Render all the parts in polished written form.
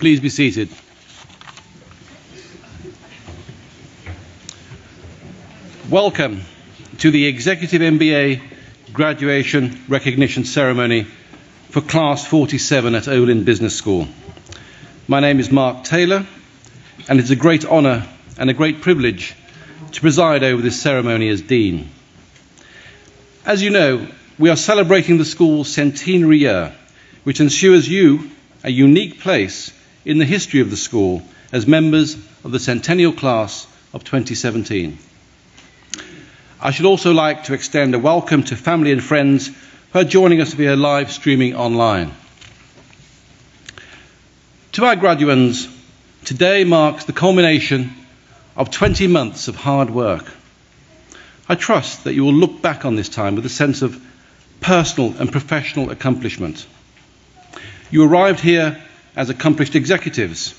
Please be seated. Welcome to the Executive MBA Graduation Recognition Ceremony for Class 47 at Olin Business School. My name is Mark Taylor, and it's a great honour and a great privilege to preside over this ceremony as Dean. As you know, we are celebrating the school's centenary year, which ensures you a unique place in the history of the school as members of the centennial class of 2017. I should also like to extend a welcome to family and friends who are joining us via live streaming online. To our graduands, today marks the culmination of 20 months of hard work. I trust that you will look back on this time with a sense of personal and professional accomplishment. You arrived here as accomplished executives,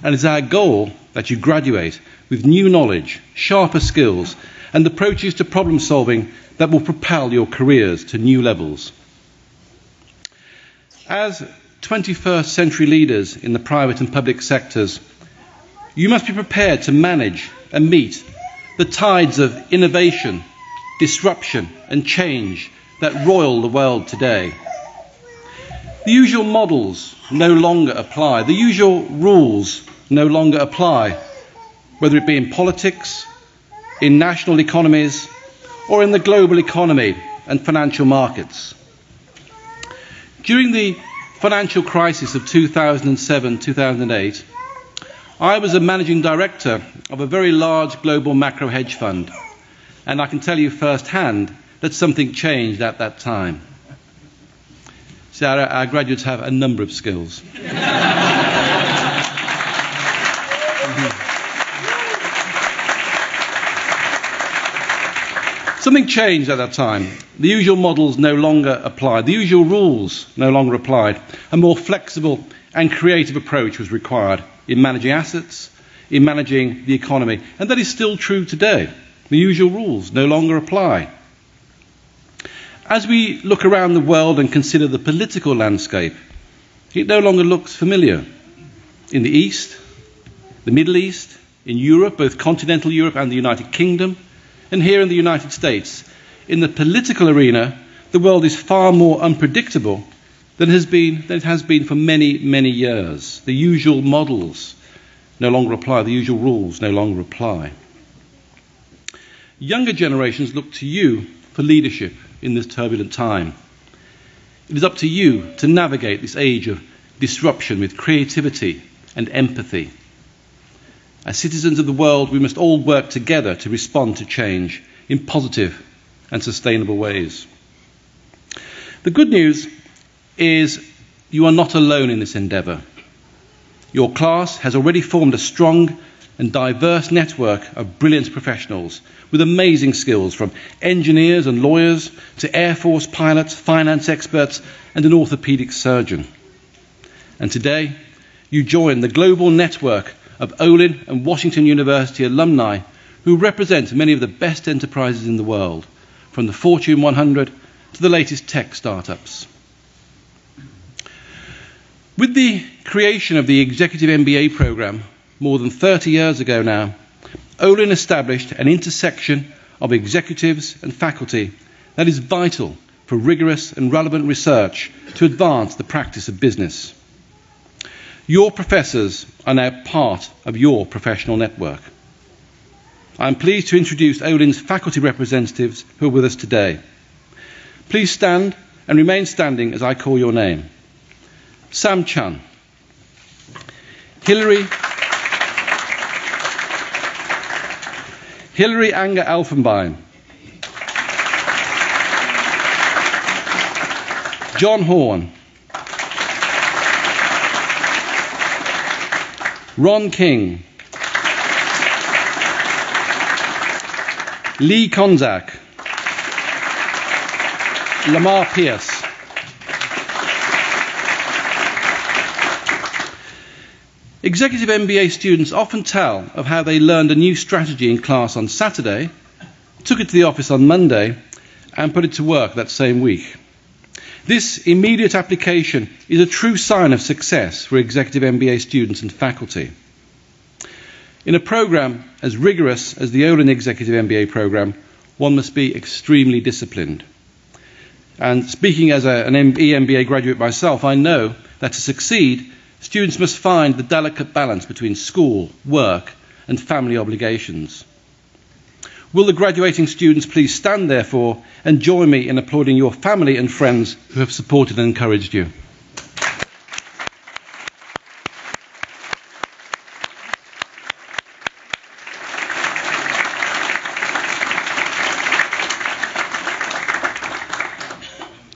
and it's our goal that you graduate with new knowledge, sharper skills, and approaches to problem solving that will propel your careers to new levels. As 21st century leaders in the private and public sectors, you must be prepared to manage and meet the tides of innovation, disruption, and change that roil the world today. The usual models no longer apply. The usual rules no longer apply, whether it be in politics, in national economies, or in the global economy and financial markets. During the financial crisis of 2007-2008, I was a managing director of a very large global macro hedge fund, and I can tell you firsthand that something changed at that time. So our graduates have a number of skills. Something changed at that time. The usual models no longer applied. The usual rules no longer applied. A more flexible and creative approach was required in managing assets, in managing the economy. And that is still true today. The usual rules no longer apply. As we look around the world and consider the political landscape, it no longer looks familiar. In the East, the Middle East, in Europe, both continental Europe and the United Kingdom, and here in the United States, in the political arena, the world is far more unpredictable than it has been for many, many years. The usual models no longer apply. The usual rules no longer apply. Younger generations look to you for leadership in this turbulent time. It is up to you to navigate this age of disruption with creativity and empathy. As citizens of the world, we must all work together to respond to change in positive and sustainable ways. The good news is you are not alone in this endeavour. Your class has already formed a strong and diverse network of brilliant professionals with amazing skills, from engineers and lawyers to Air Force pilots, finance experts and an orthopaedic surgeon. And today, you join the global network of Olin and Washington University alumni who represent many of the best enterprises in the world, from the Fortune 100 to the latest tech startups. With the creation of the Executive MBA program more than 30 years ago now, Olin established an intersection of executives and faculty that is vital for rigorous and relevant research to advance the practice of business. Your professors are now part of your professional network. I am pleased to introduce Olin's faculty representatives who are with us today. Please stand and remain standing as I call your name. Sam Chun, Hilary Anger Elfenbein, John Horn, Ron King, Lee Konzak, Lamar Pierce. Executive MBA students often tell of how they learned a new strategy in class on Saturday, took it to the office on Monday, and put it to work that same week. This immediate application is a true sign of success for Executive MBA students and faculty. In a program as rigorous as the Olin Executive MBA program, one must be extremely disciplined. And speaking as an MBA graduate myself, I know that to succeed, students must find the delicate balance between school, work, and family obligations. Will the graduating students please stand, therefore, and join me in applauding your family and friends who have supported and encouraged you.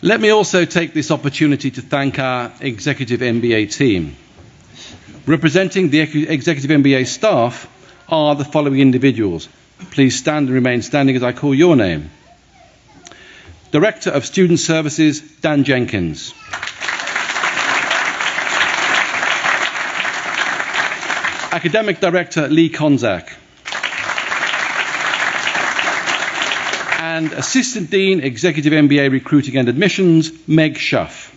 Let me also take this opportunity to thank our Executive MBA team. Representing the Executive MBA staff are the following individuals. Please stand and remain standing as I call your name. Director of Student Services, Dan Jenkins. Academic Director, Lee Konzak. And Assistant Dean, Executive MBA Recruiting and Admissions, Meg Schuff.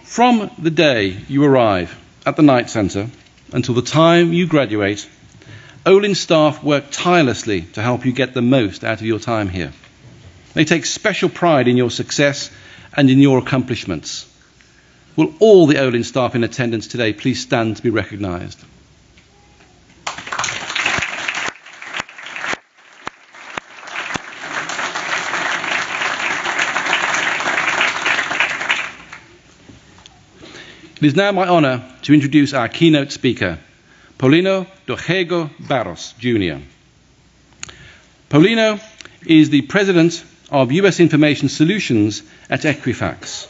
From the day you arrive at the Night Centre until the time you graduate, Olin staff work tirelessly to help you get the most out of your time here. They take special pride in your success and in your accomplishments. Will all the Olin staff in attendance today please stand to be recognised? It is now my honour to introduce our keynote speaker, Paulino Dorrego Barros, Jr. Paulino is the President of US Information Solutions at Equifax,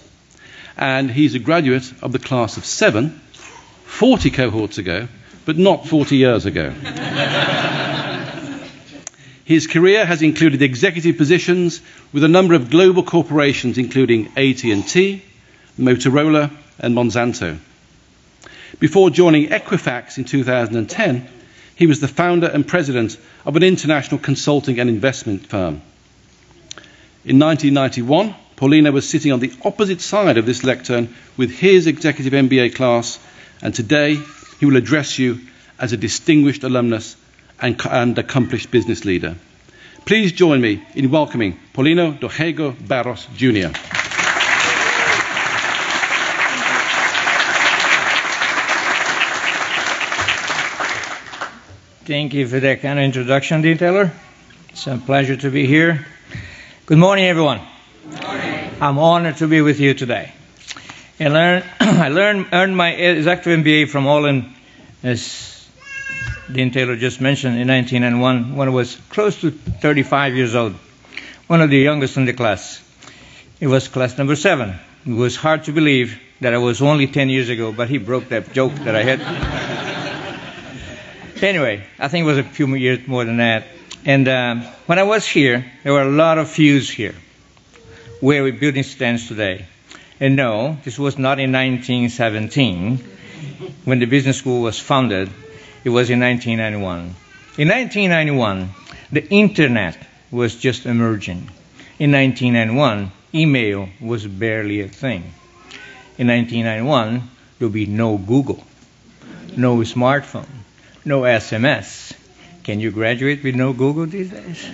and he's a graduate of the class of 7, 40 cohorts ago, but not 40 years ago. His career has included executive positions with a number of global corporations, including AT&T, Motorola, and Monsanto. Before joining Equifax in 2010, he was the founder and president of an international consulting and investment firm. In 1991, Paulino was sitting on the opposite side of this lectern with his Executive MBA class, and today he will address you as a distinguished alumnus and accomplished business leader. Please join me in welcoming Paulino Dorrego Barros, Jr. Thank you for that kind of introduction, Dean Taylor. It's a pleasure to be here. Good morning, everyone. Good morning. I'm honored to be with you today. And earned my executive MBA from Olin, as Dean Taylor just mentioned, in 1991, when I was close to 35 years old, one of the youngest in the class. It was class number 7. It was hard to believe that I was only 10 years ago, but he broke that joke that I had. Anyway, I think it was a few years more than that. And when I was here, there were a lot of views here, where the building stands today. And no, this was not in 1917, when the business school was founded. It was in 1991. In 1991, the internet was just emerging. In 1991, email was barely a thing. In 1991, there would be no Google, no smartphone, no SMS. Can you graduate with no Google these days?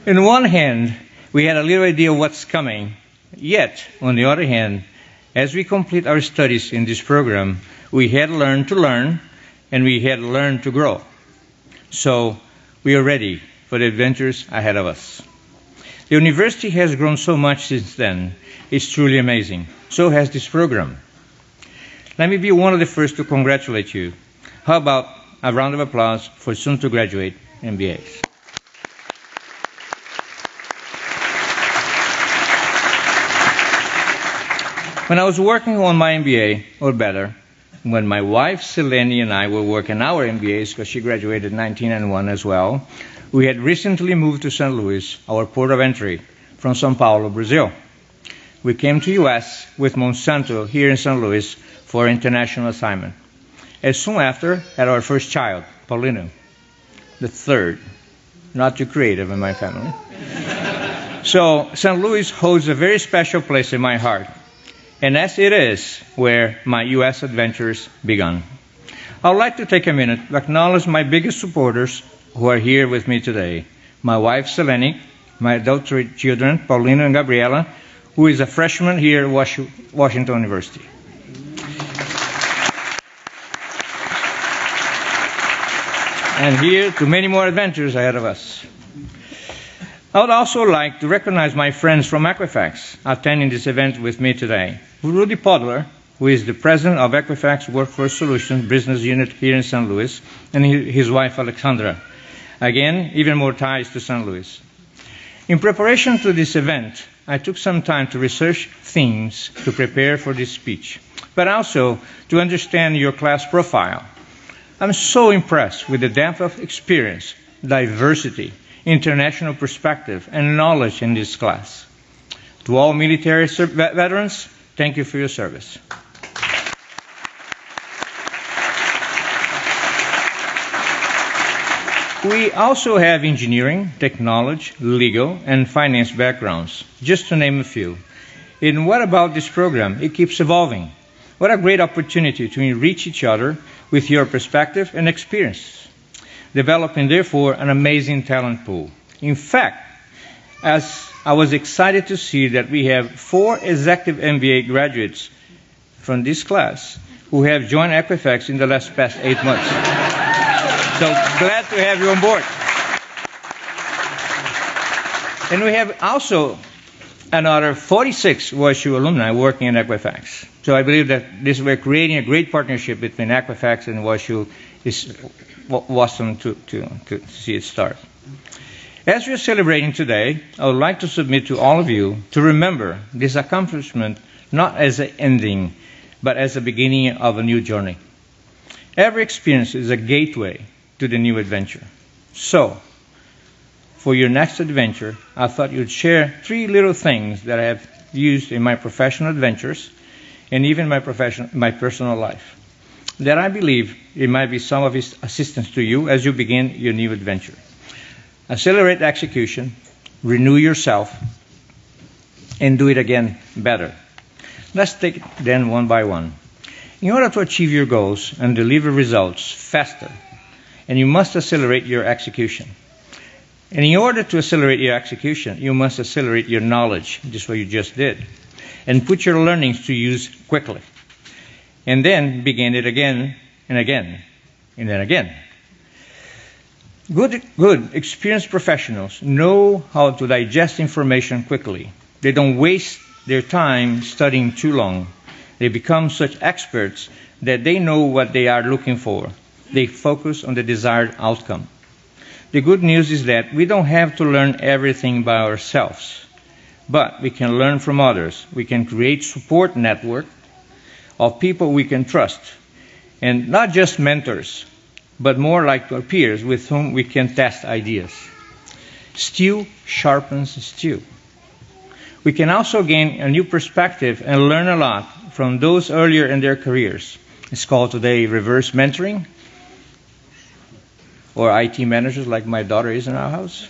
On one hand, we had a little idea of what's coming. Yet, on the other hand, as we complete our studies in this program, we had learned to learn, and we had learned to grow. So, we are ready for the adventures ahead of us. The university has grown so much since then. It's truly amazing. So has this program. Let me be one of the first to congratulate you. How about a round of applause for soon-to-graduate MBAs? When I was working on my MBA, or better, when my wife Selene and I were working our MBAs, because she graduated in 1991 as well, we had recently moved to St. Louis, our port of entry, from São Paulo, Brazil. We came to U.S. with Monsanto here in St. Louis for international assignment. As soon after, had our first child, Olin, the third. Not too creative in my family. So St. Louis holds a very special place in my heart. And as it is where my U.S. adventures began. I would like to take a minute to acknowledge my biggest supporters who are here with me today. My wife, Selene, my adopted children, Paulina and Gabriela, who is a freshman here at Washington University. And here to many more adventures ahead of us. I would also like to recognize my friends from Equifax attending this event with me today. Rudy Podler, who is the president of Equifax Workforce Solutions business unit here in St. Louis, and his wife Alexandra. Again, even more ties to St. Louis. In preparation to this event, I took some time to research themes to prepare for this speech, but also to understand your class profile. I'm so impressed with the depth of experience, diversity, international perspective, and knowledge in this class. To all military veterans, thank you for your service. We also have engineering, technology, legal, and finance backgrounds, just to name a few. And what about this program? It keeps evolving. What a great opportunity to enrich each other with your perspective and experience, developing, therefore, an amazing talent pool. In fact, as I was excited to see that we have 4 executive MBA graduates from this class who have joined Equifax in the past 8 months. So glad to have you on board. And we have also another 46 WashU alumni working in Equifax. So I believe that we're creating a great partnership between Equifax and WashU. Is awesome to see it start. As we are celebrating today, I would like to submit to all of you to remember this accomplishment not as an ending, but as the beginning of a new journey. Every experience is a gateway to the new adventure. So, for your next adventure, I thought you'd share 3 little things that I have used in my professional adventures and even my personal life, that I believe it might be some of its assistance to you as you begin your new adventure. Accelerate execution, renew yourself, and do it again better. Let's take it then one by one. In order to achieve your goals and deliver results faster, and you must accelerate your execution. And in order to accelerate your execution, you must accelerate your knowledge, just what you just did, and put your learnings to use quickly. And then begin it again and again, and then again. Good, experienced professionals know how to digest information quickly. They don't waste their time studying too long. They become such experts that they know what they are looking for. They focus on the desired outcome. The good news is that we don't have to learn everything by ourselves, but we can learn from others. We can create support network of people we can trust, and not just mentors, but more like our peers with whom we can test ideas. Steel sharpens steel. We can also gain a new perspective and learn a lot from those earlier in their careers. It's called today reverse mentoring, or IT managers like my daughter is in our house.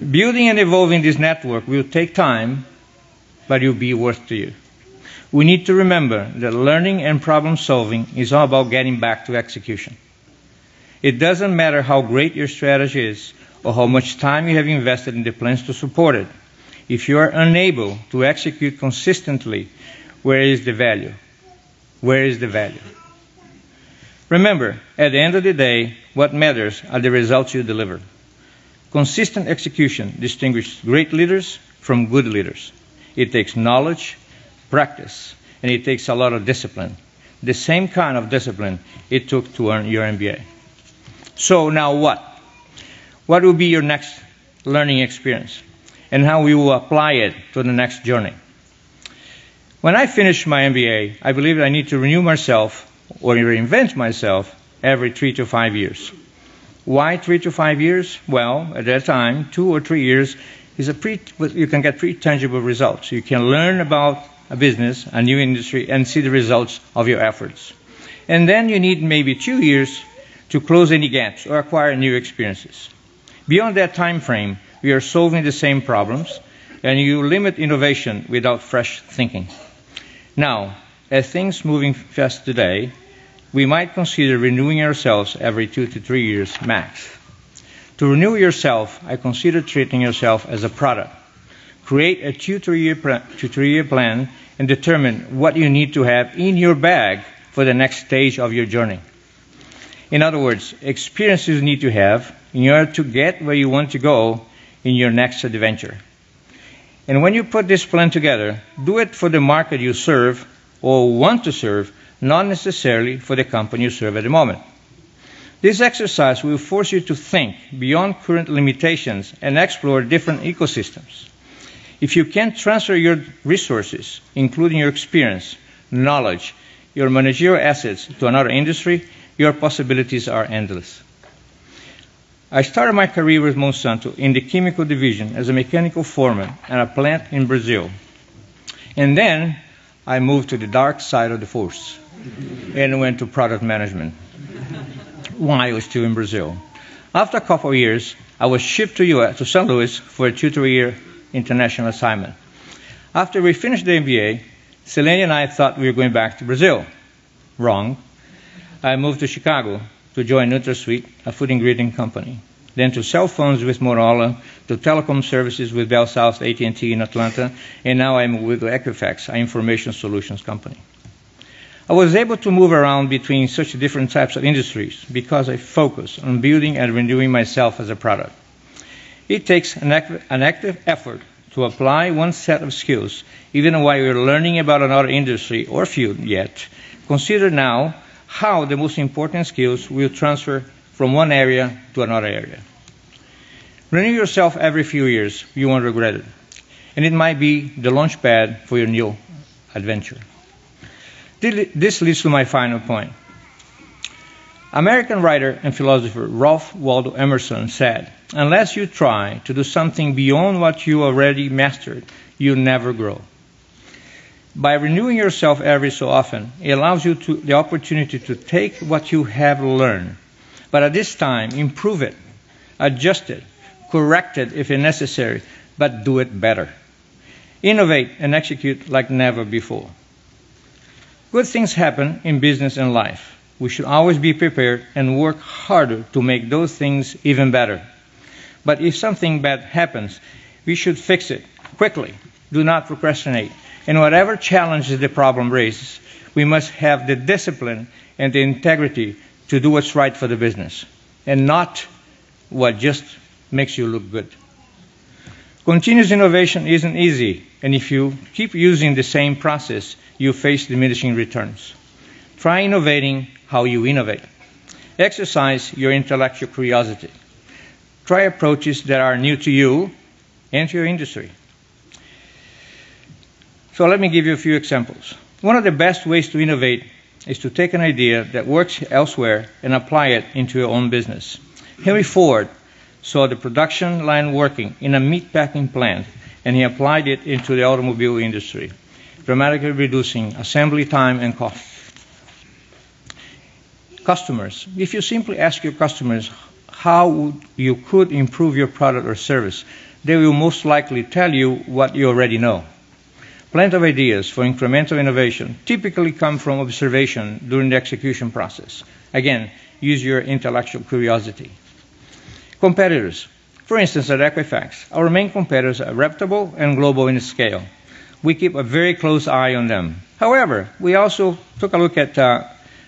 Building and evolving this network will take time, but it will be worth to you. We need to remember that learning and problem solving is all about getting back to execution. It doesn't matter how great your strategy is or how much time you have invested in the plans to support it. If you are unable to execute consistently, where is the value? Where is the value? Remember, at the end of the day, what matters are the results you deliver. Consistent execution distinguishes great leaders from good leaders. It takes knowledge, practice, and it takes a lot of discipline. The same kind of discipline it took to earn your MBA. So now what? What will be your next learning experience? And how we will apply it to the next journey? When I finish my MBA, I believe I need to renew myself or reinvent myself every 3 to 5 years. Why 3 to 5 years? Well, at that time, 2 or 3 years is you can get pretty tangible results. You can learn about a business, a new industry, and see the results of your efforts. And then you need maybe 2 years to close any gaps or acquire new experiences. Beyond that time frame, we are solving the same problems, and you limit innovation without fresh thinking. Now, as things moving fast today, we might consider renewing ourselves every 2 to 3 years max. To renew yourself, I consider treating yourself as a product. Create a 2 to 3 year plan and determine what you need to have in your bag for the next stage of your journey. In other words, experiences you need to have in order to get where you want to go in your next adventure. And when you put this plan together, do it for the market you serve or want to serve, not necessarily for the company you serve at the moment. This exercise will force you to think beyond current limitations and explore different ecosystems. If you can transfer your resources, including your experience, knowledge, your managerial assets to another industry, your possibilities are endless. I started my career with Monsanto in the chemical division as a mechanical foreman at a plant in Brazil. And then I moved to the dark side of the force and went to product management while I was still in Brazil. After a couple of years, I was shipped to St. Louis for a 2 to 3 year international assignment. After we finished the MBA, Selene and I thought we were going back to Brazil. Wrong. I moved to Chicago to join NutraSweet, a food ingredient company. Then to cell phones with Motorola, to telecom services with Bell South AT&T in Atlanta, and now I'm with Equifax, an information solutions company. I was able to move around between such different types of industries because I focus on building and renewing myself as a product. It takes an active effort to apply one set of skills, even while you're learning about another industry or field yet. Consider now how the most important skills will transfer from one area to another area. Renew yourself every few years. You won't regret it. And it might be the launch pad for your new adventure. This leads to my final point. American writer and philosopher Ralph Waldo Emerson said, "Unless you try to do something beyond what you already mastered, you'll never grow." By renewing yourself every so often, it allows you the opportunity to take what you have learned, but at this time, improve it, adjust it, correct it if necessary, but do it better. Innovate and execute like never before. Good things happen in business and life. We should always be prepared and work harder to make those things even better. But if something bad happens, we should fix it quickly. Do not procrastinate. And whatever challenges the problem raises, we must have the discipline and the integrity to do what's right for the business and not what just makes you look good. Continuous innovation isn't easy, and if you keep using the same process, you face diminishing returns. Try innovating how you innovate. Exercise your intellectual curiosity. Try approaches that are new to you and to your industry. So let me give you a few examples. One of the best ways to innovate is to take an idea that works elsewhere and apply it into your own business. Henry Ford saw the production line working in a meatpacking plant, and he applied it into the automobile industry, dramatically reducing assembly time and cost. Customers. If you simply ask your customers how you could improve your product or service, they will most likely tell you what you already know. Plenty of ideas for incremental innovation typically come from observation during the execution process. Again, use your intellectual curiosity. Competitors. For instance, at Equifax, our main competitors are reputable and global in scale. We keep a very close eye on them. However, we also took a look at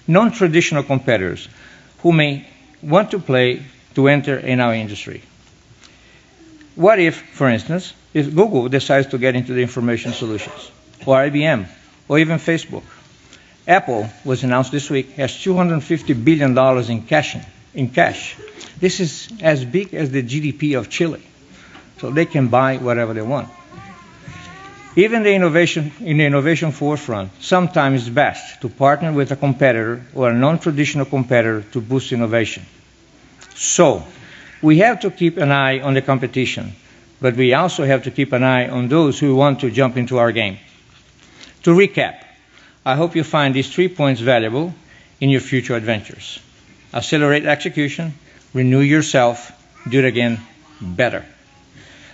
non-traditional competitors who may want to enter in our industry. What if, for instance, if Google decides to get into the information solutions, or IBM, or even Facebook? Apple was announced this week has $250 billion in cash. This is as big as the GDP of Chile, so they can buy whatever they want. Even in the innovation forefront, sometimes it's best to partner with a competitor or a non-traditional competitor to boost innovation. So, we have to keep an eye on the competition, but we also have to keep an eye on those who want to jump into our game. To recap, I hope you find these 3 points valuable in your future adventures. Accelerate execution, renew yourself, do it again better.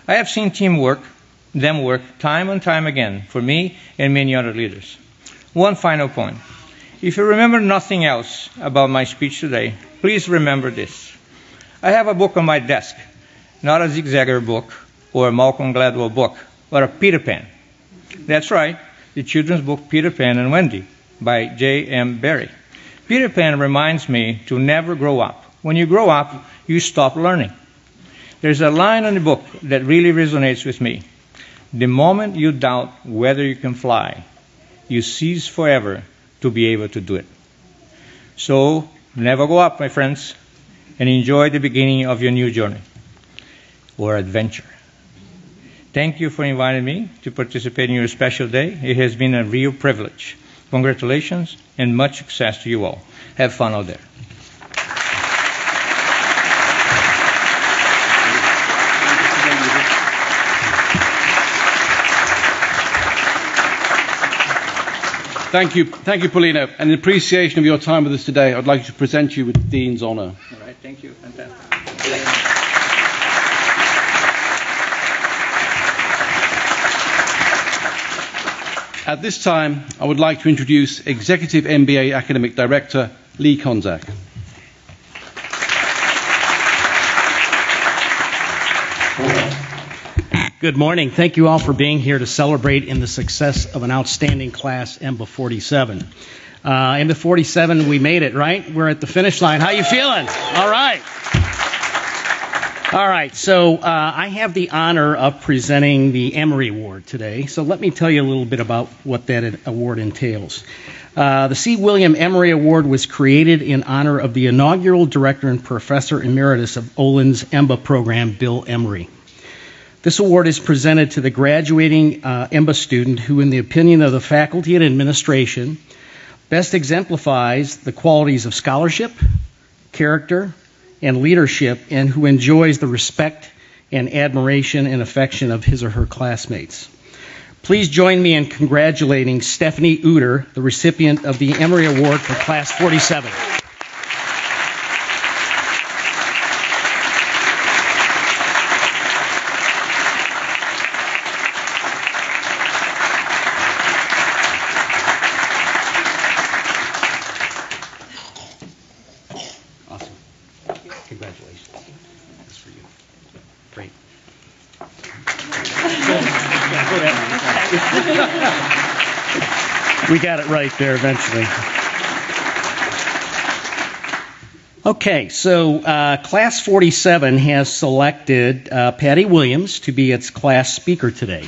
I have seen them work time and time again for me and many other leaders. One final point. If you remember nothing else about my speech today, please remember this. I have a book on my desk, not a Zig Ziglar book or a Malcolm Gladwell book, but a Peter Pan. That's right, the children's book Peter Pan and Wendy by J.M. Barrie. Peter Pan reminds me to never grow up. When you grow up, you stop learning. There's a line in the book that really resonates with me. The moment you doubt whether you can fly, you cease forever to be able to do it. So, never go up, my friends, and enjoy the beginning of your new journey or adventure. Thank you for inviting me to participate in your special day. It has been a real privilege. Congratulations and much success to you all. Have fun out there. Thank you, Paulino. And in appreciation of your time with us today, I'd like to present you with the Dean's Honour. All right, thank you. Fantastic. At this time, I would like to introduce Executive MBA Academic Director, Lee Konzak. Good morning. Thank you all for being here to celebrate in the success of an outstanding class, MBA 47. MBA 47, we made it, right? We're at the finish line. How you feeling? All right. All right. So I have the honor of presenting the Emory Award today. So let me tell you a little bit about what that award entails. The C. William Emory Award was created in honor of the inaugural director and professor emeritus of Olin's MBA program, Bill Emory. This award is presented to the graduating MBA student who, in the opinion of the faculty and administration, best exemplifies the qualities of scholarship, character, and leadership, and who enjoys the respect and admiration and affection of his or her classmates. Please join me in congratulating Stephanie Uter, the recipient of the Emory Award for Class 47. Congratulations. That's for you. Great. We got it right there eventually. Okay, so Class 47 has selected Patty Williams to be its class speaker today.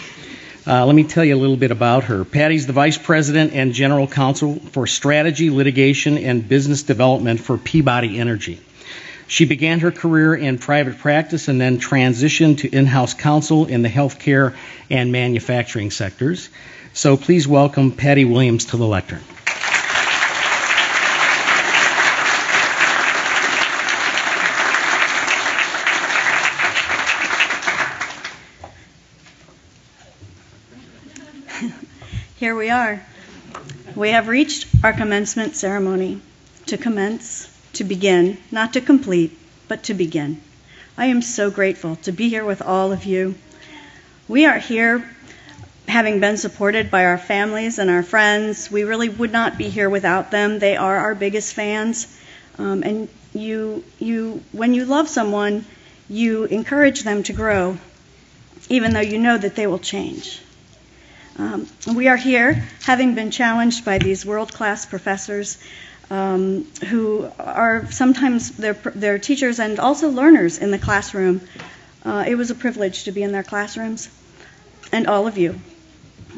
Let me tell you a little bit about her. Patty's the Vice President and General Counsel for Strategy, Litigation, and Business Development for Peabody Energy. She began her career in private practice and then transitioned to in-house counsel in the healthcare and manufacturing sectors. So please welcome Patty Williams to the lectern. Here we are. We have reached our commencement ceremony. To commence, to begin, not to complete, but to begin. I am so grateful to be here with all of you. We are here having been supported by our families and our friends. We really would not be here without them. They are our biggest fans. And when you love someone, you encourage them to grow, even though you know that they will change. We are here having been challenged by these world-class professors who are sometimes they're teachers and also learners in the classroom. It was a privilege to be in their classrooms, and all of you.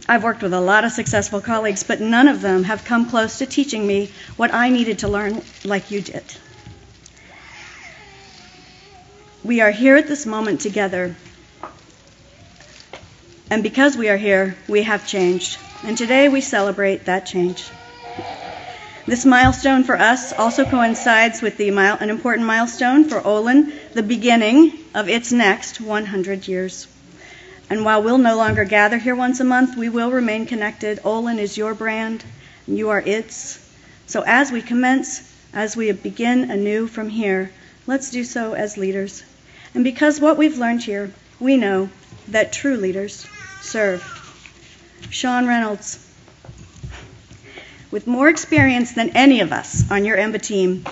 I've worked with a lot of successful colleagues, but none of them have come close to teaching me what I needed to learn like you did. We are here at this moment together. And because we are here, we have changed. And today we celebrate that change. This milestone for us also coincides with an important milestone for Olin, the beginning of its next 100 years. And while we'll no longer gather here once a month, we will remain connected. Olin is your brand, and you are its. So as we commence, as we begin anew from here, let's do so as leaders. And because what we've learned here, we know that true leaders serve. Sean Reynolds, with more experience than any of us on your EMBA team,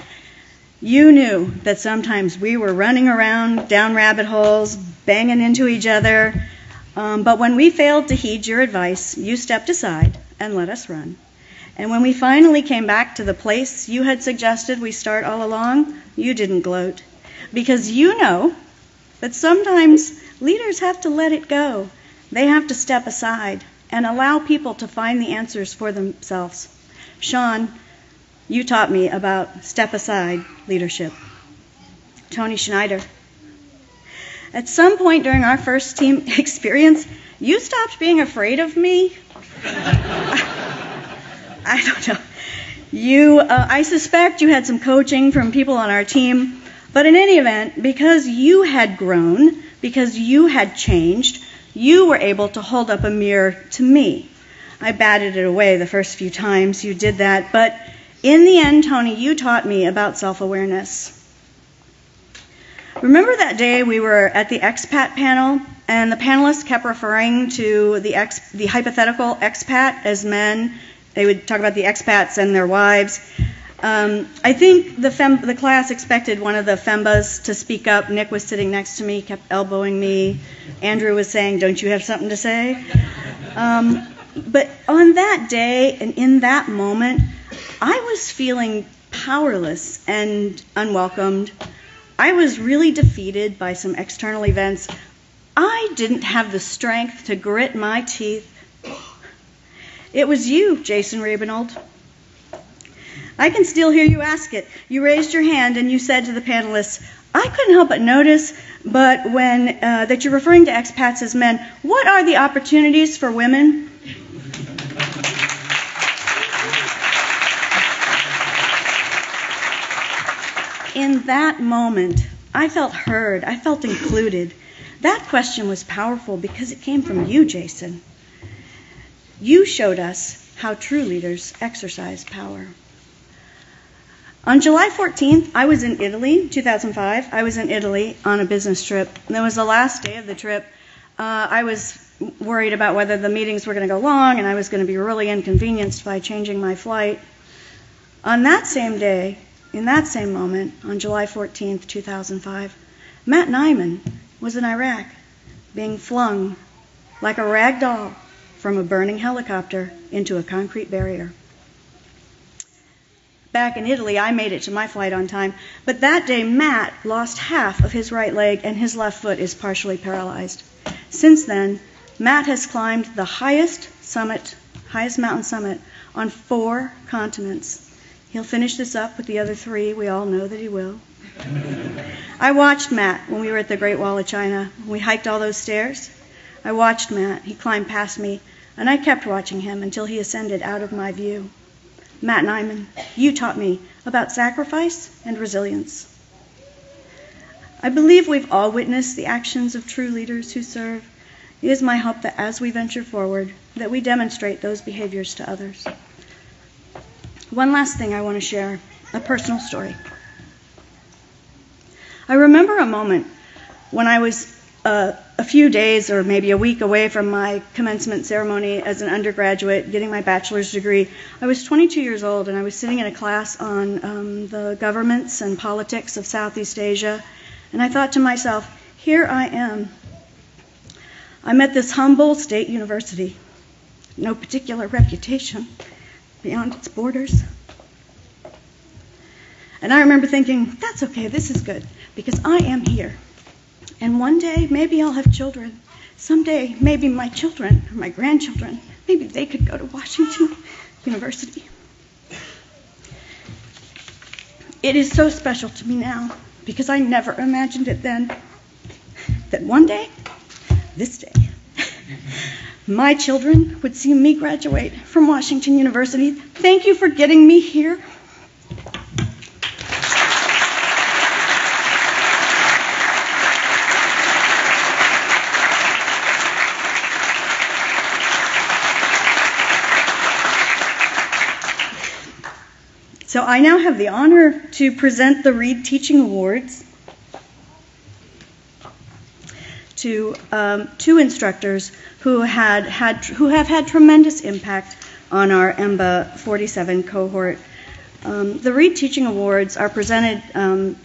you knew that sometimes we were running around down rabbit holes, banging into each other, but when we failed to heed your advice, you stepped aside and let us run. And when we finally came back to the place you had suggested we start all along, you didn't gloat, because you know that sometimes leaders have to let it go. They have to step aside and allow people to find the answers for themselves. Sean, you taught me about step-aside leadership. Tony Schneider, at some point during our first team experience, you stopped being afraid of me. I don't know. I suspect you had some coaching from people on our team, but in any event, because you had grown, because you had changed, you were able to hold up a mirror to me. I batted it away the first few times you did that, but in the end, Tony, you taught me about self-awareness. Remember that day we were at the expat panel, and the panelists kept referring to the hypothetical expat as men? They would talk about the expats and their wives. I think the class expected one of the FEMBAs to speak up. Nick was sitting next to me, kept elbowing me. Andrew was saying, "Don't you have something to say?" But on that day and in that moment, I was feeling powerless and unwelcomed. I was really defeated by some external events. I didn't have the strength to grit my teeth. It was you, Jason Rabinold. I can still hear you ask it. You raised your hand and you said to the panelists, "I couldn't help but notice, but that you're referring to expats as men. What are the opportunities for women?" In that moment, I felt heard. I felt included. That question was powerful because it came from you, Jason. You showed us how true leaders exercise power. On July 14th, I was in Italy, 2005. I was in Italy on a business trip. And it was the last day of the trip. I was worried about whether the meetings were going to go long, and I was going to be really inconvenienced by changing my flight. On that same day, in that same moment, on July 14th, 2005, Matt Nyman was in Iraq, being flung like a rag doll from a burning helicopter into a concrete barrier. Back in Italy, I made it to my flight on time, but that day Matt lost half of his right leg and his left foot is partially paralyzed. Since then, Matt has climbed the highest mountain summit on 4 continents. He'll finish this up with the other 3. We all know that he will. I watched Matt when we were at the Great Wall of China. We hiked all those stairs. I watched Matt. He climbed past me, and I kept watching him until he ascended out of my view. Matt Nyman, you taught me about sacrifice and resilience. I believe we've all witnessed the actions of true leaders who serve. It is my hope that as we venture forward, that we demonstrate those behaviors to others. One last thing I want to share, a personal story. I remember a moment when I was a few days or maybe a week away from my commencement ceremony as an undergraduate getting my bachelor's degree. I was 22 years old and I was sitting in a class on the governments and politics of Southeast Asia, and I thought to myself, here I am. I'm at this humble state university, no particular reputation beyond its borders. And I remember thinking, that's okay, this is good, because I am here. And one day, maybe I'll have children. Someday, maybe my children or my grandchildren, maybe they could go to Washington University. It is so special to me now, because I never imagined it then, that one day, this day, my children would see me graduate from Washington University. Thank you for getting me here. So I now have the honor to present the Reed Teaching Awards to 2 instructors who have had tremendous impact on our MBA 47 cohort. The Reed Teaching Awards are presented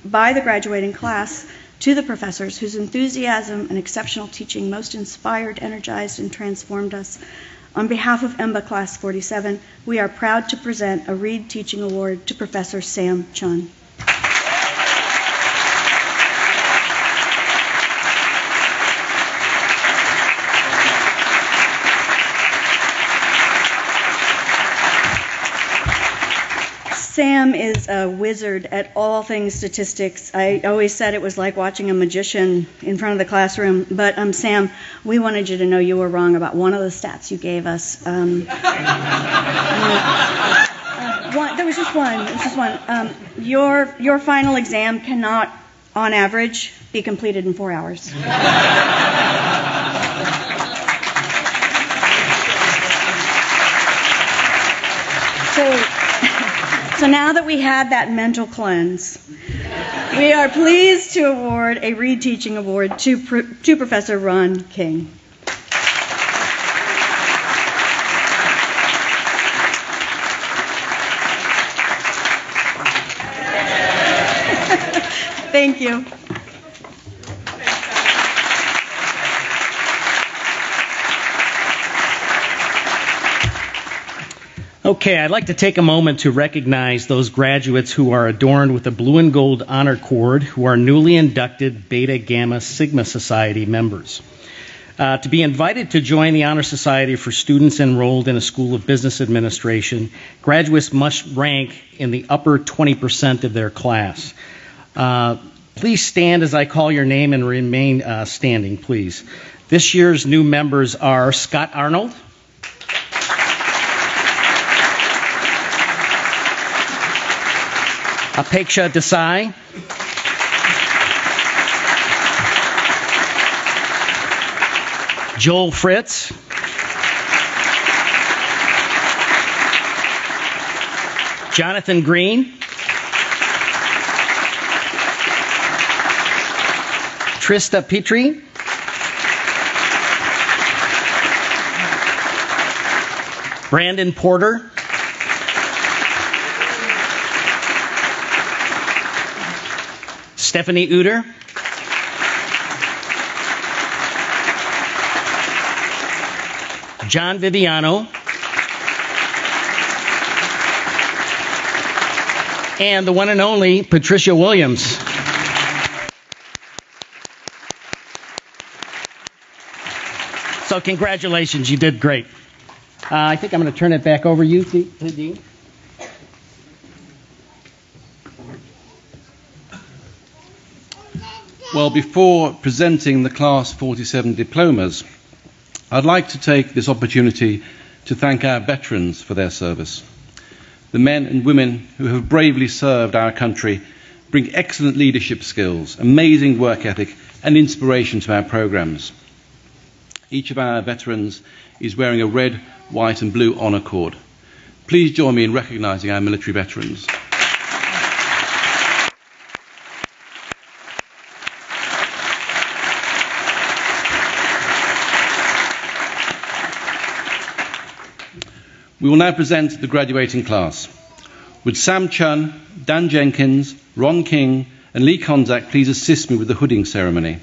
by the graduating class to the professors whose enthusiasm and exceptional teaching most inspired, energized, and transformed us. On behalf of MBA Class 47, we are proud to present a Reed Teaching Award to Professor Sam Chun. Sam is a wizard at all things statistics. I always said it was like watching a magician in front of the classroom. But Sam, we wanted you to know you were wrong about one of the stats you gave us. There was just one. Your final exam cannot, on average, be completed in 4 hours. So now that we had that mental cleanse, we are pleased to award a Reed Teaching Award to Professor Ron King. Thank you. Okay, I'd like to take a moment to recognize those graduates who are adorned with a blue and gold honor cord, who are newly inducted Beta Gamma Sigma Society members. To be invited to join the Honor Society for students enrolled in a School of Business Administration, graduates must rank in the upper 20% of their class. Please stand as I call your name and remain standing, please. This year's new members are Scott Arnold, Apeksha Desai, Joel Fritz, Jonathan Green, Trista Petrie, Brandon Porter, Stephanie Uter, John Viviano, and the one and only Patricia Williams. So congratulations, you did great. I think I'm going to turn it back over to you, Dean. Well, before presenting the Class 47 diplomas, I'd like to take this opportunity to thank our veterans for their service. The men and women who have bravely served our country bring excellent leadership skills, amazing work ethic, and inspiration to our programs. Each of our veterans is wearing a red, white, and blue honor cord. Please join me in recognizing our military veterans. We will now present the graduating class. Would Sam Chun, Dan Jenkins, Ron King, and Lee Konzak please assist me with the hooding ceremony?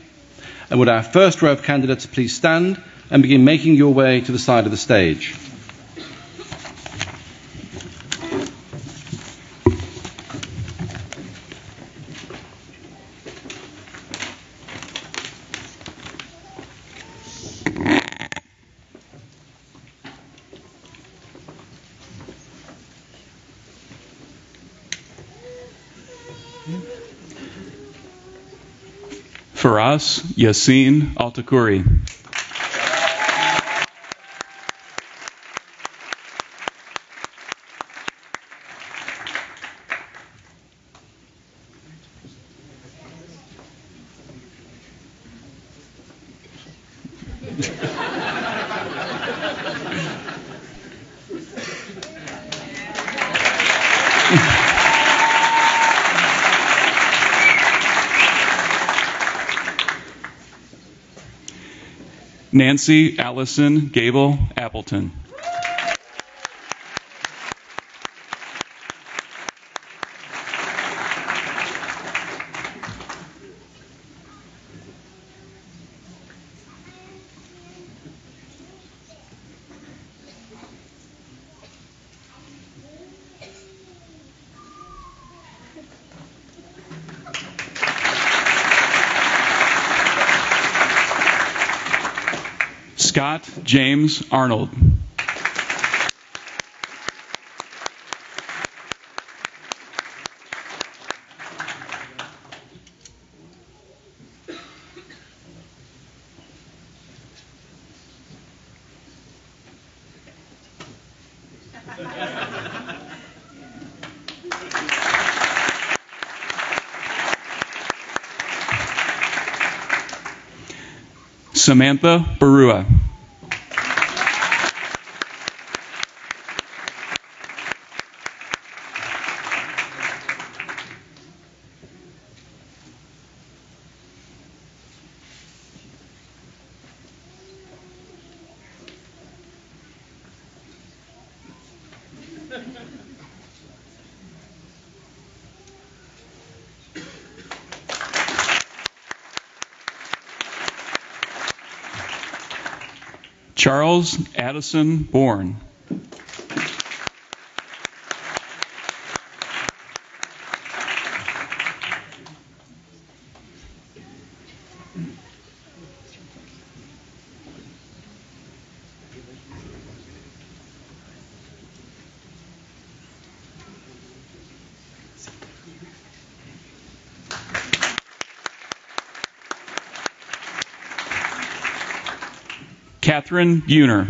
And would our first row of candidates please stand and begin making your way to the side of the stage? Faraz Yassin Altakuri. Nancy Allison Gable Appleton. Scott James Arnold. Samantha Barua. Charles Addison Bourne. Catherine Buhner.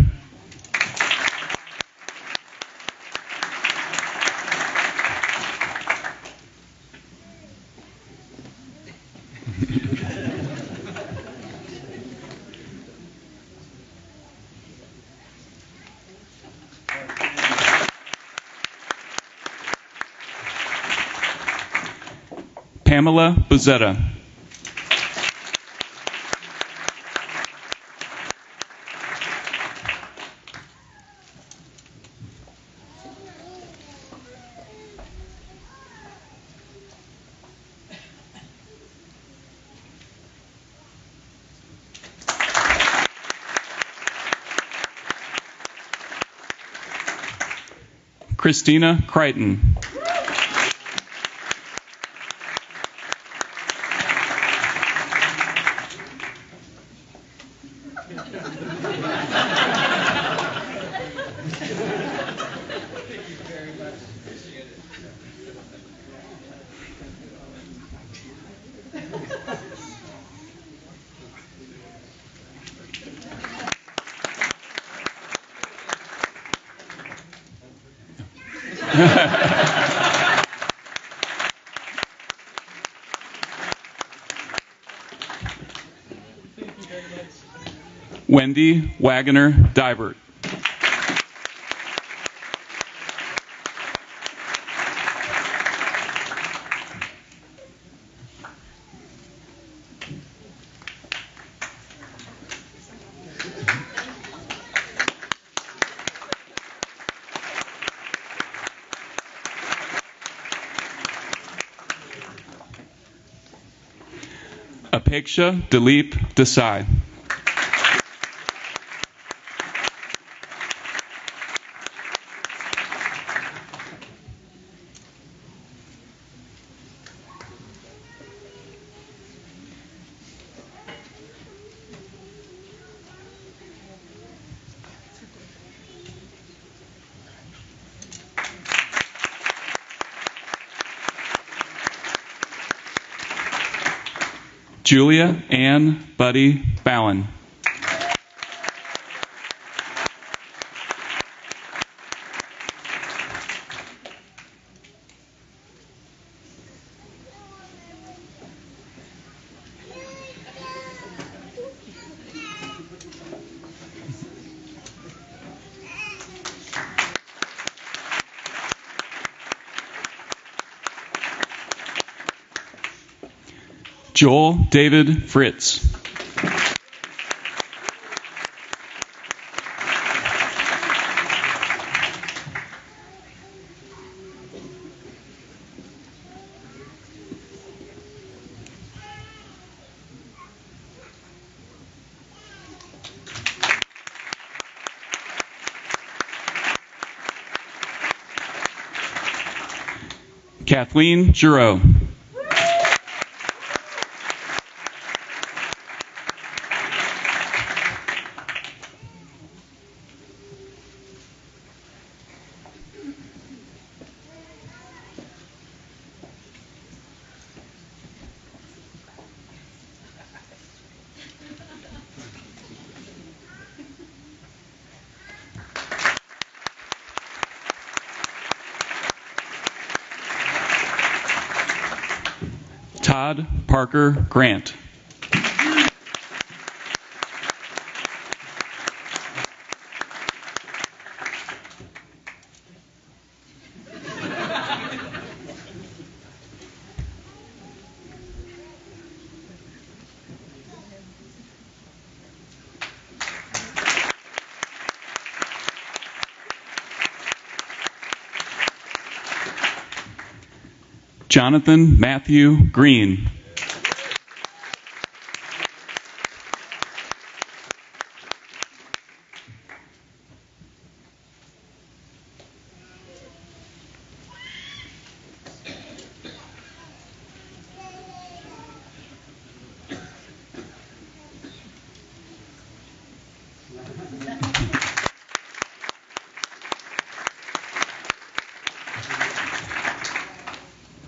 Pamela Bozzetta. Christina Crichton. Wendy Wagoner Divert. Apeksha Dilip Desai. Julia Ann Buddy Bowen. Joel David Fritz. Kathleen Giroux. Todd Parker Grant. Jonathan Matthew Green.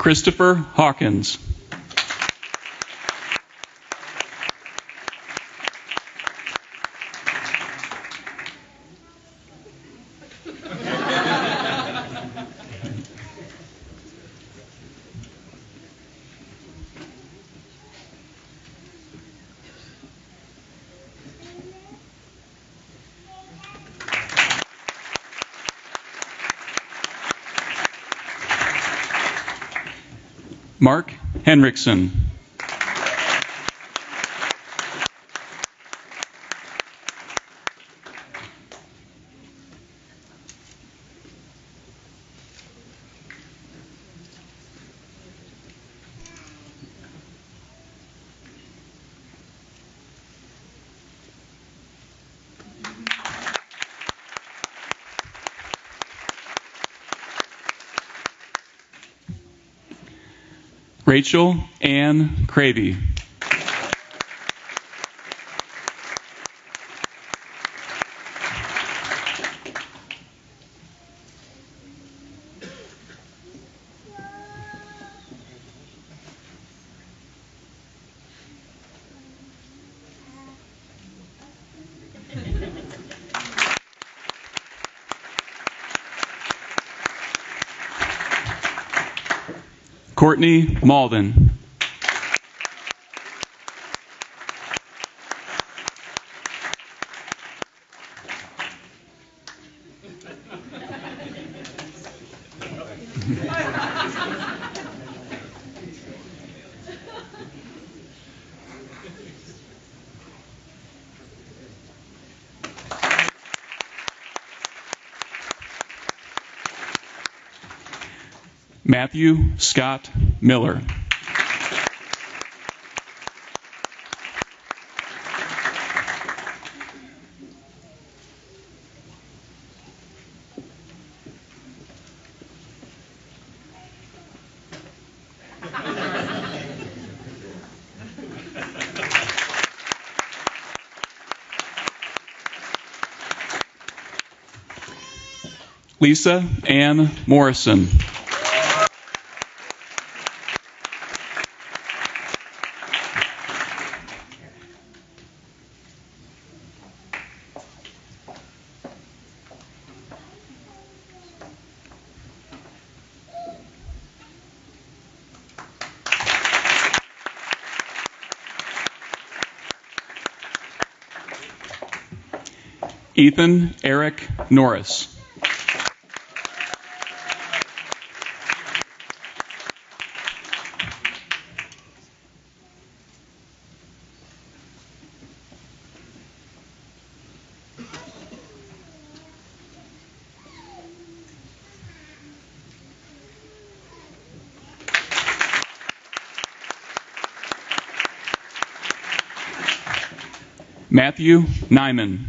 Christopher Hawkins. Mark Henriksen. Rachel Ann Cravey. Courtney Malden. Matthew Scott Miller. Lisa Ann Morrison. Ethan Eric Norris. Matthew Nyman.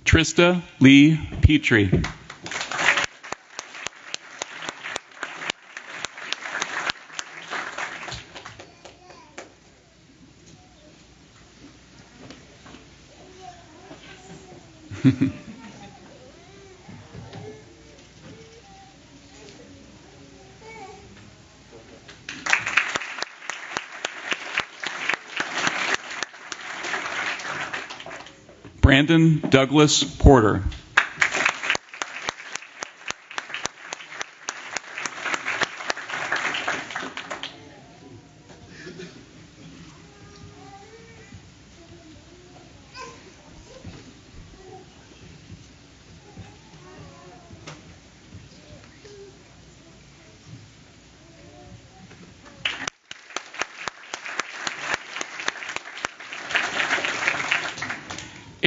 Trista Lee Petrie. Brandon Douglas Porter.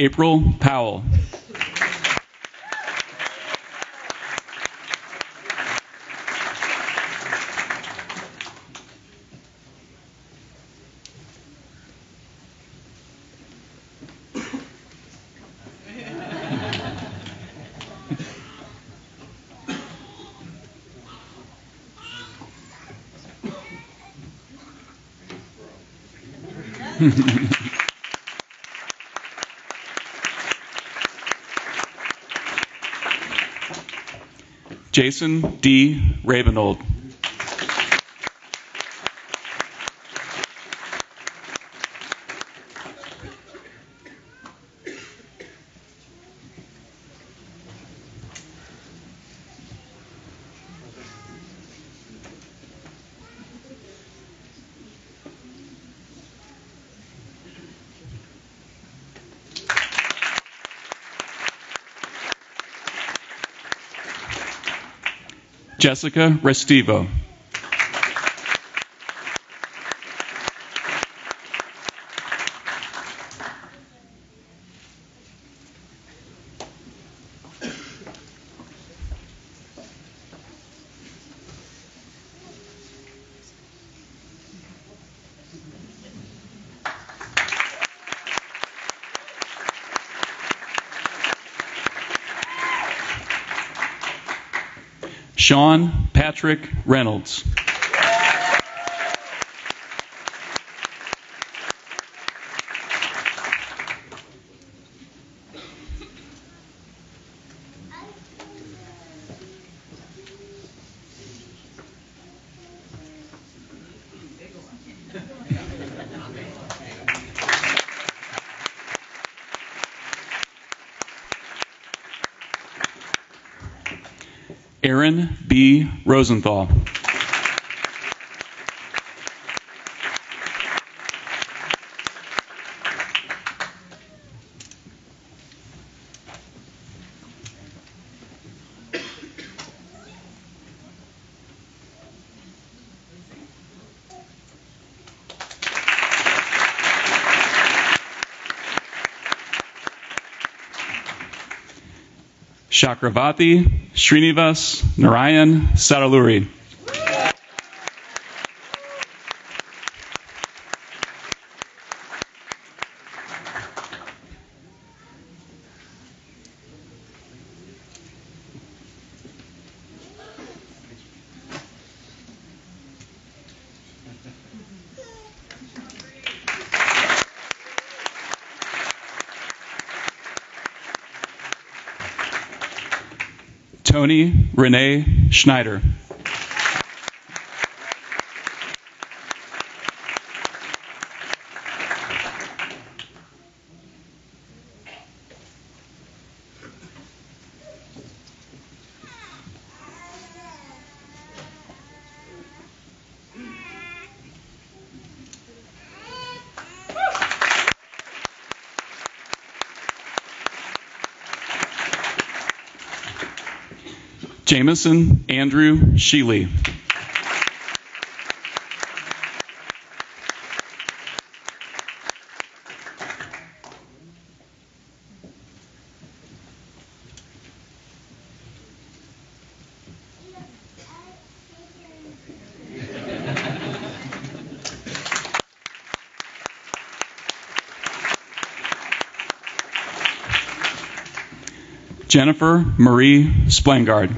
April Powell. Jason D. Ravenold. Jessica Restivo. Sean Patrick Reynolds. Aaron B. Rosenthal. Chakravarti Srinivas Narayan Saraluri. Tony Renee Schneider. Jameson Andrew Sheely. Jennifer Marie Splangard.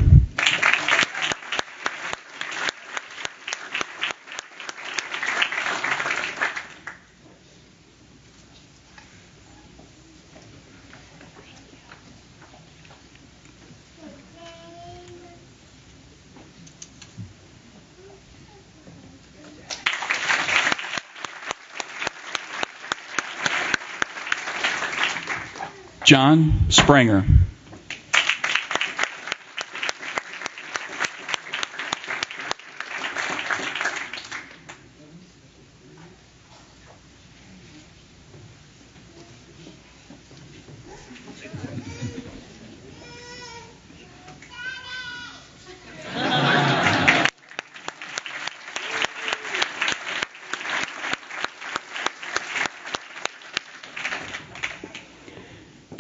John Spranger.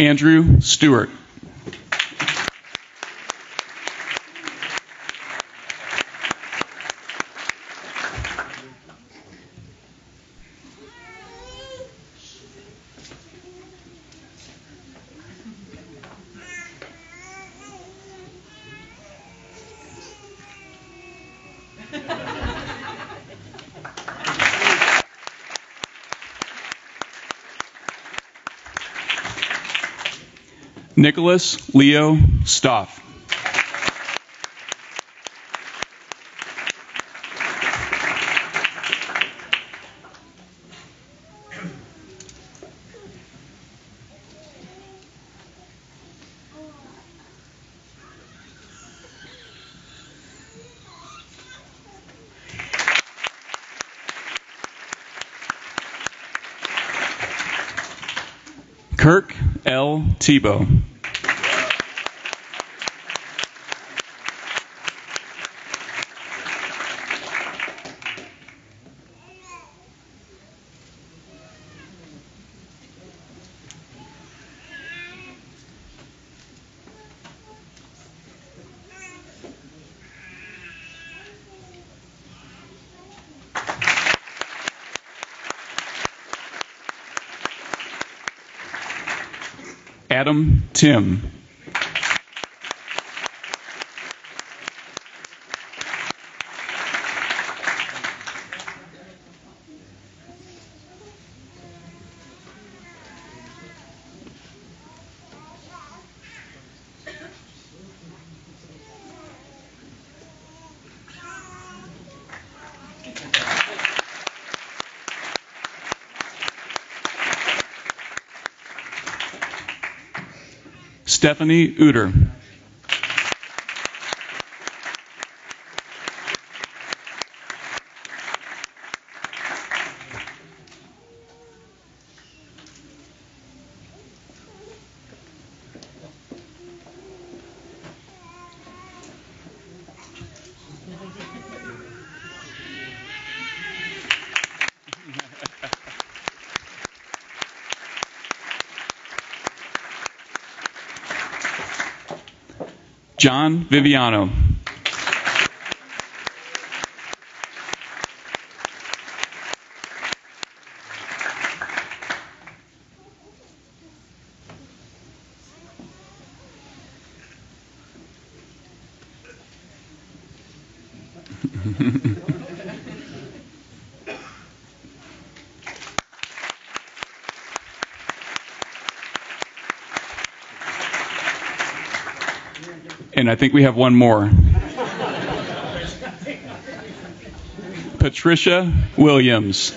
Andrew Stewart. Nicholas Leo Stoff. Kirk L. Tebow. Adam Tim. Stephanie Uter. John Viviano. And I think we have one more. Patricia Williams.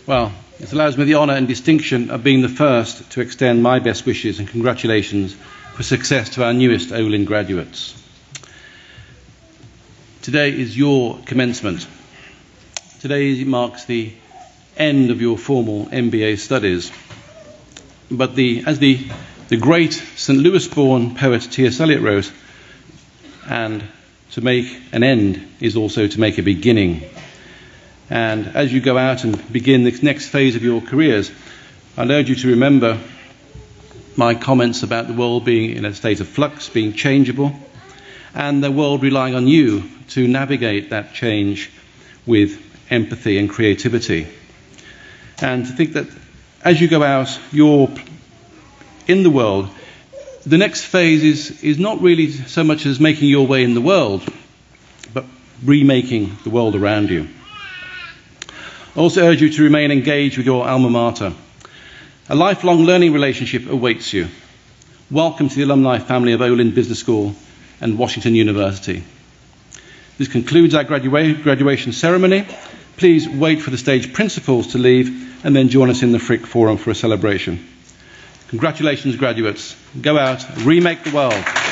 Well, it allows me the honour and distinction of being the first to extend my best wishes and congratulations for success to our newest Olin graduates. Today is your commencement. Today marks the end of your formal MBA studies. But as the great St. Louis-born poet T.S. Eliot wrote, and to make an end is also to make a beginning. And as you go out and begin this next phase of your careers, I'd urge you to remember my comments about the world being in a state of flux, being changeable, and the world relying on you to navigate that change with empathy and creativity. And to think that as you go out, you're in the world, the next phase is not really so much as making your way in the world, but remaking the world around you. I also urge you to remain engaged with your alma mater. A lifelong learning relationship awaits you. Welcome to the alumni family of Olin Business School and Washington University. This concludes our graduation ceremony. Please wait for the stage principals to leave and then join us in the Frick Forum for a celebration. Congratulations, graduates. Go out, remake the world.